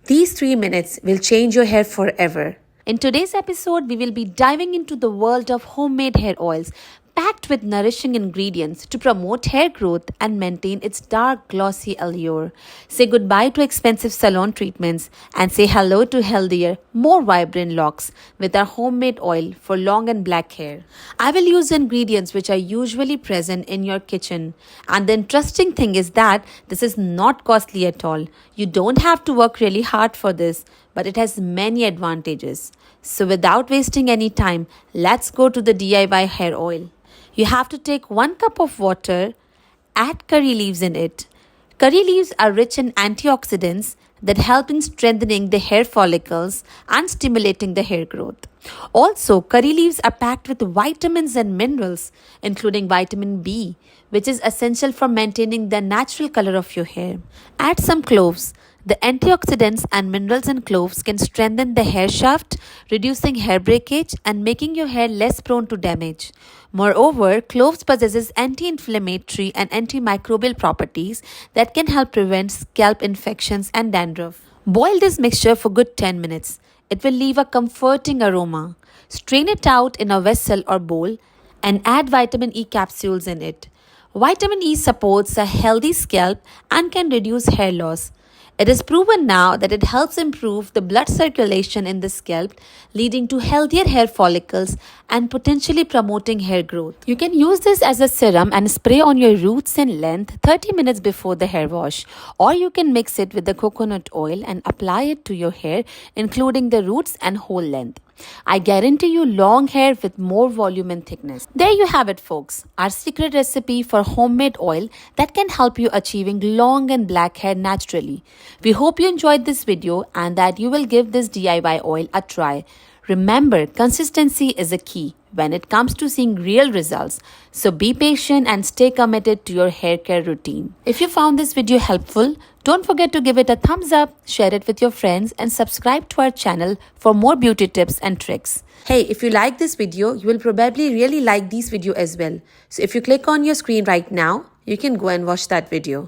These 3 minutes will change your hair forever. In today's episode, we will be diving into the world of homemade hair oils packed with nourishing ingredients to promote hair growth and maintain its dark, glossy allure. Say goodbye to expensive salon treatments and say hello to healthier, more vibrant locks with our homemade oil for long and black hair. I will use ingredients which are usually present in your kitchen. And the interesting thing is that this is not costly at all. You don't have to work really hard for this, but it has many advantages. So without wasting any time, let's go to the DIY hair oil. You have to take 1 cup of water, add curry leaves in it. Curry leaves are rich in antioxidants that help in strengthening the hair follicles and stimulating the hair growth. Also, curry leaves are packed with vitamins and minerals, including vitamin B, which is essential for maintaining the natural color of your hair. Add some cloves. The antioxidants and minerals in cloves can strengthen the hair shaft, reducing hair breakage and making your hair less prone to damage. Moreover, cloves possesses anti-inflammatory and antimicrobial properties that can help prevent scalp infections and dandruff. Boil this mixture for good 10 minutes. It will leave a comforting aroma. Strain it out in a vessel or bowl and add vitamin E capsules in it. Vitamin E supports a healthy scalp and can reduce hair loss. It is proven now that it helps improve the blood circulation in the scalp, leading to healthier hair follicles and potentially promoting hair growth. You can use this as a serum and spray on your roots in length 30 minutes before the hair wash, or you can mix it with the coconut oil and apply it to your hair, including the roots and whole length. I guarantee you long hair with more volume and thickness. There you have it, folks. Our secret recipe for homemade oil that can help you achieving long and black hair naturally. We hope you enjoyed this video and that you will give this DIY oil a try. Remember, consistency is a key when it comes to seeing real results. So be patient and stay committed to your hair care routine. If you found this video helpful, don't forget to give it a thumbs up, share it with your friends and subscribe to our channel for more beauty tips and tricks. Hey, if you like this video, you will probably really like this video as well. So if you click on your screen right now, you can go and watch that video.